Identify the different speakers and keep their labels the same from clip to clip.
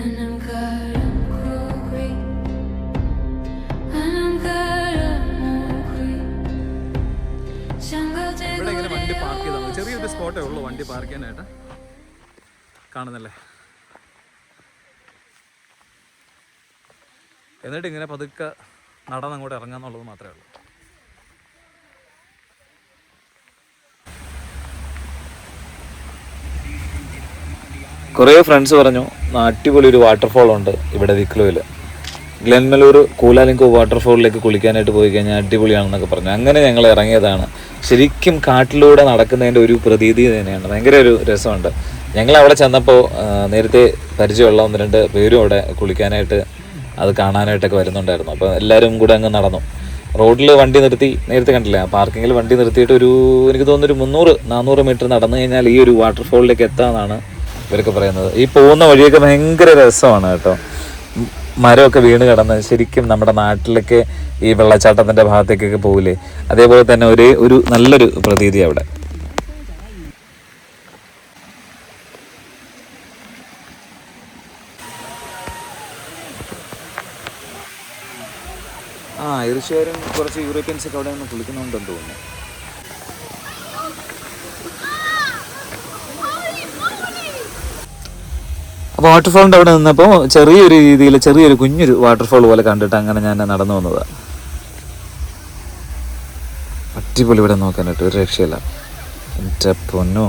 Speaker 1: ഇവിടെ ഇങ്ങനെ വണ്ടി പാർക്ക് ചെയ്താൽ മതി. ചെറിയൊരു സ്പോട്ടേ ഉള്ളൂ വണ്ടി പാർക്ക് ചെയ്യാനായിട്ട്. കാണുന്നല്ലേ? എന്നിട്ട് ഇങ്ങനെ പതുക്കെ നടന്ന് അങ്ങോട്ട് ഇറങ്ങാന്നുള്ളത് മാത്രമേ ഉള്ളൂ.
Speaker 2: കുറേ ഫ്രണ്ട്സ് പറഞ്ഞു അടിപൊളി ഒരു വാട്ടർഫോൾ ഉണ്ട് ഇവിടെ വിക്ലോയിൽ. ഗ്ലെൻമലൂർ കൂലാലിങ്കോ വാട്ടർഫോളിലേക്ക് കുളിക്കാനായിട്ട് പോയി കഴിഞ്ഞാൽ അടിപൊളിയാണെന്നൊക്കെ പറഞ്ഞു. അങ്ങനെ ഞങ്ങൾ ഇറങ്ങിയതാണ്. ശരിക്കും കാട്ടിലൂടെ നടക്കുന്നതിൻ്റെ ഒരു പ്രതീതി തന്നെയാണ്. ഭയങ്കര ഒരു രസമുണ്ട്. ഞങ്ങൾ അവിടെ ചെന്നപ്പോൾ നേരത്തെ പരിചയമുള്ള 1-2 പേരും അവിടെ കുളിക്കാനായിട്ട് അത് കാണാനായിട്ടൊക്കെ വരുന്നുണ്ടായിരുന്നു. അപ്പോൾ എല്ലാവരും കൂടെ അങ്ങ് നടന്നു. റോഡിൽ വണ്ടി നിർത്തി, നേരത്തെ കണ്ടില്ലേ ആ പാർക്കിങ്ങിൽ വണ്ടി നിർത്തിയിട്ട് എനിക്ക് തോന്നുന്നൊരു 300-400 മീറ്റർ നടന്നു കഴിഞ്ഞാൽ ഈ ഒരു വാട്ടർഫോളിലേക്ക് എത്താമെന്നാണ് ഇവരൊക്കെ പറയുന്നത്. ഈ പോകുന്ന വഴിയൊക്കെ ഭയങ്കര രസമാണ് കേട്ടോ. മരമൊക്കെ വീണ് കിടന്ന് ശരിക്കും നമ്മുടെ നാട്ടിലൊക്കെ ഈ വെള്ളച്ചാട്ടത്തിൻ്റെ ഭാഗത്തേക്കൊക്കെ പോകില്ലേ, അതേപോലെ തന്നെ ഒരു നല്ലൊരു പ്രതീതി അവിടെ. തീർച്ചയായും കുറച്ച് യൂറോപ്യൻസൊക്കെ അവിടെ നിന്ന് കുളിക്കുന്നുണ്ടെന്ന് തോന്നുന്നു. അപ്പോൾ വാട്ടർഫോളിൻ്റെ അവിടെ നിന്നപ്പോൾ ചെറിയൊരു രീതിയിൽ ചെറിയൊരു കുഞ്ഞൊരു വാട്ടർഫോൾ പോലെ കണ്ടിട്ട് അങ്ങനെ ഞാൻ നടന്നു വന്നതാണ്. അടിപൊളി ഇവിടെ നോക്കാനായിട്ട് ഒരു രക്ഷയില്ല. എൻ്റെ പൊന്നോ,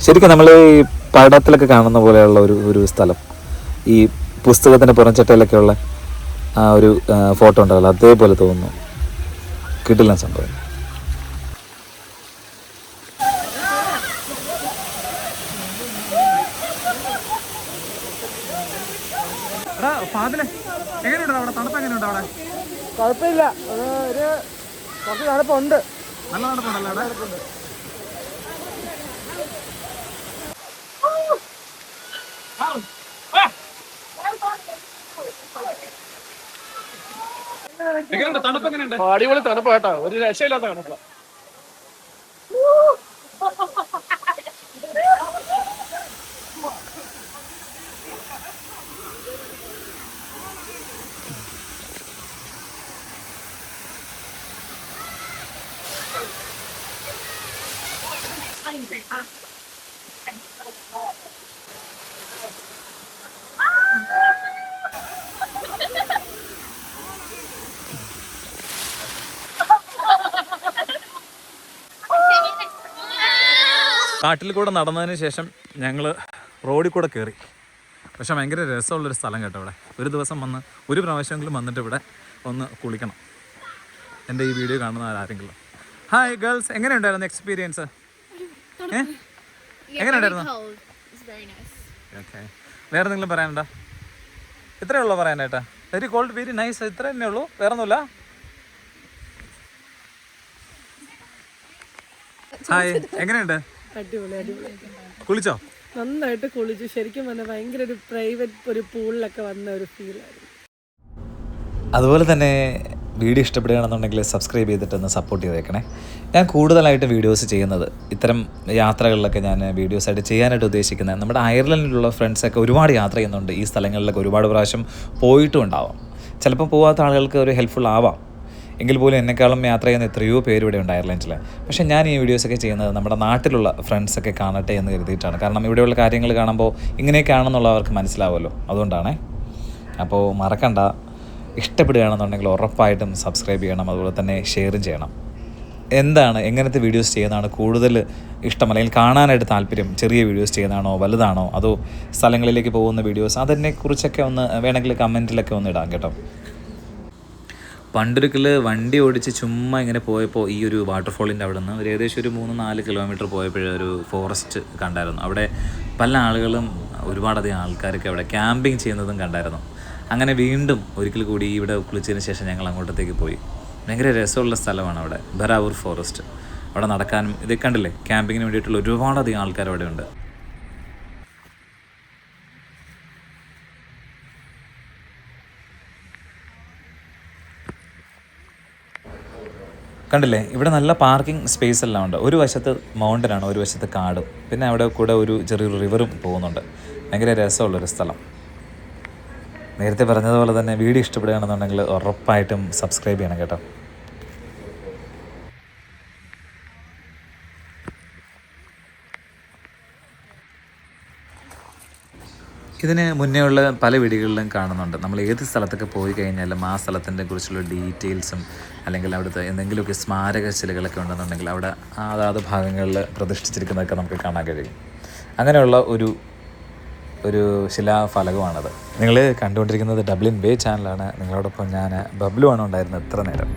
Speaker 2: ശരിക്കും നമ്മൾ ഈ പടത്തിലൊക്കെ കാണുന്ന പോലെയുള്ള ഒരു സ്ഥലം. ഈ പുസ്തകത്തിൻ്റെ പുറംചട്ടയിലൊക്കെ ഉള്ള ആ ഒരു ഫോട്ടോ ഉണ്ടാവില്ല, അതേപോലെ തോന്നുന്നു. കിട്ടില്ല സംഭവം.
Speaker 3: കുഴപ്പമില്ല, കുറച്ച് നടപ്പുണ്ട്.
Speaker 1: നല്ല നടപ്പുണ്ടല്ലോ അവിടെ.
Speaker 3: അടിപൊളി തണുപ്പ് കേട്ടോ, ഒരു രക്ഷയില്ലാത്ത തണുപ്പ്.
Speaker 1: കാട്ടിൽ കൂടെ നടന്നതിന് ശേഷം ഞങ്ങൾ റോഡിൽ കൂടെ കയറി. പക്ഷേ ഭയങ്കര രസമുള്ളൊരു സ്ഥലം കേട്ടോ ഇവിടെ. ഒരു ദിവസം വന്ന് ഒരു പ്രാവശ്യമെങ്കിലും വന്നിട്ട് ഇവിടെ ഒന്ന് കുളിക്കണം. എൻ്റെ ഈ വീഡിയോ കാണുന്ന ആരെങ്കിലും. ഹായ് ഗേൾസ്, എങ്ങനെയുണ്ടായിരുന്നു എക്സ്പീരിയൻസ്? എങ്ങനെയുണ്ടായിരുന്നു? ഓക്കെ, വേറെ എന്തെങ്കിലും പറയാനുണ്ടോ? ഇത്രയേ ഉള്ളൂ പറയാനായിട്ടാ? വെരി കോൾഡ്, വെരി നൈസ്, ഇത്ര തന്നെ ഉള്ളൂ, വേറെ ഒന്നുമില്ല. ഹായ്, എങ്ങനെയുണ്ട്?
Speaker 3: അടിപൊളി അടിപൊളി.
Speaker 1: കുളിച്ചോ?
Speaker 3: നന്നായിട്ട് കുളിച്ചു. ശരിക്കും പറഞ്ഞാൽ ഭയങ്കര ഒരു പ്രൈവറ്റ് ഒരു പൂളിലൊക്കെ വന്ന ഒരു ഫീലായിരുന്നു.
Speaker 2: അതുപോലെ തന്നെ വീഡിയോ ഇഷ്ടപ്പെടുകയാണെന്നുണ്ടെങ്കിൽ സബ്സ്ക്രൈബ് ചെയ്തിട്ടൊന്ന് സപ്പോർട്ട് ചെയ്തേക്കണേ. ഞാൻ കൂടുതലായിട്ട് വീഡിയോസ് ചെയ്യുന്നത് ഇത്തരം യാത്രകളിലൊക്കെ ഞാൻ വീഡിയോസായിട്ട് ചെയ്യാനായിട്ട് ഉദ്ദേശിക്കുന്നത്. നമ്മുടെ അയർലൻഡിലുള്ള ഫ്രണ്ട്സൊക്കെ ഒരുപാട് യാത്ര ചെയ്യുന്നുണ്ട്. ഈ സ്ഥലങ്ങളിലൊക്കെ ഒരുപാട് പ്രാവശ്യം പോയിട്ടും ഉണ്ടാവാം. ചിലപ്പോൾ പോകാത്ത ആളുകൾക്ക് ഒരു ഹെൽപ്ഫുൾ ആവാം. എങ്കിൽ പോലും എന്നെക്കാളും യാത്ര ചെയ്യുന്ന എത്രയോ പേര് ഇവിടെ ഉണ്ട് അയർലൻഡിൽ. പക്ഷേ ഞാൻ ഈ വീഡിയോസൊക്കെ ചെയ്യുന്നത് നമ്മുടെ നാട്ടിലുള്ള ഫ്രണ്ട്സൊക്കെ കാണട്ടെ എന്ന് കരുതിയിട്ടാണ്. കാരണം ഇവിടെയുള്ള കാര്യങ്ങൾ കാണുമ്പോൾ ഇങ്ങനെയൊക്കെയാണെന്നുള്ള അവർക്ക് മനസ്സിലാവുമല്ലോ, അതുകൊണ്ടാണ്. അപ്പോൾ മറക്കണ്ട, ഇഷ്ടപ്പെടുകയാണെന്നുണ്ടെങ്കിൽ ഉറപ്പായിട്ടും സബ്സ്ക്രൈബ് ചെയ്യണം, അതുപോലെ തന്നെ ഷെയറും ചെയ്യണം. എങ്ങനത്തെ വീഡിയോസ് ചെയ്യുന്നതാണ് കൂടുതൽ ഇഷ്ടം, അല്ലെങ്കിൽ കാണാനായിട്ട് താല്പര്യം? ചെറിയ വീഡിയോസ് ചെയ്യുന്നതാണോ, വലുതാണോ, അതോ സ്ഥലങ്ങളിലേക്ക് പോകുന്ന വീഡിയോസ്? അതിനെക്കുറിച്ചൊക്കെ ഒന്ന് വേണമെങ്കിൽ കമൻറ്റിലൊക്കെ ഒന്ന് ഇടാം കേട്ടോ. പണ്ടൊരിക്കൽ വണ്ടി ഓടിച്ച് ചുമ്മാ ഇങ്ങനെ പോയപ്പോൾ ഈ ഒരു വാട്ടർഫോളിൻ്റെ അവിടെ നിന്ന് ഏകദേശം ഒരു 3-4 കിലോമീറ്റർ പോയപ്പോഴൊരു ഫോറസ്റ്റ് കണ്ടായിരുന്നു. അവിടെ പല ആളുകളും, ഒരുപാടധികം ആൾക്കാരൊക്കെ അവിടെ ക്യാമ്പിങ് ചെയ്യുന്നതും കണ്ടായിരുന്നു. അങ്ങനെ വീണ്ടും ഒരിക്കൽ കൂടി ഇവിടെ കുളിച്ചതിന് ശേഷം ഞങ്ങൾ അങ്ങോട്ടത്തേക്ക് പോയി. ഭയങ്കര രസമുള്ള സ്ഥലമാണ് അവിടെ, ബരാവൂർ ഫോറസ്റ്റ്. അവിടെ നടക്കാനും ഇത് കണ്ടില്ലേ, ക്യാമ്പിങ്ങിന് വേണ്ടിയിട്ടുള്ള ഒരുപാടധികം ആൾക്കാർ അവിടെ ഉണ്ട്. കണ്ടില്ലേ, ഇവിടെ നല്ല പാർക്കിംഗ് സ്പേസ് എല്ലാം ഉണ്ട്. ഒരു വശത്ത് മൗണ്ടനാണ്, ഒരു വശത്ത് കാടും, പിന്നെ അവിടെ കൂടെ ഒരു ചെറിയൊരു റിവറും പോകുന്നുണ്ട്. ഭയങ്കര രസമുള്ളൊരു സ്ഥലം. നേരത്തെ പറഞ്ഞതുപോലെ തന്നെ വീഡിയോ ഇഷ്ടപ്പെടുകയാണെന്നുണ്ടെങ്കിൽ ഉറപ്പായിട്ടും സബ്സ്ക്രൈബ് ചെയ്യണം കേട്ടോ. ഇതിന് മുന്നേ ഉള്ള പല വീഡിയോകളിലും കാണുന്നുണ്ട്. നമ്മൾ ഏത് സ്ഥലത്തൊക്കെ പോയി കഴിഞ്ഞാലും ആ സ്ഥലത്തിൻ്റെ കുറിച്ചുള്ള ഡീറ്റെയിൽസും അല്ലെങ്കിൽ അവിടുത്തെ എന്തെങ്കിലുമൊക്കെ സ്മാരക ശിലകളൊക്കെ ഉണ്ടെന്നുണ്ടെങ്കിൽ അവിടെ അതാത് ഭാഗങ്ങളിൽ പ്രതിഷ്ഠിച്ചിരിക്കുന്നതൊക്കെ നമുക്ക് കാണാൻ കഴിയും. അങ്ങനെയുള്ള ഒരു ശിലാഫലകമാണത്. നിങ്ങൾ കണ്ടുകൊണ്ടിരിക്കുന്നത് ഡബ്ലിൻ വേ ചാനലാണ്. നിങ്ങളോടൊപ്പം ഞാൻ ബബ്ലു ആണ് ഉണ്ടായിരുന്നത് ഇത്ര നേരം.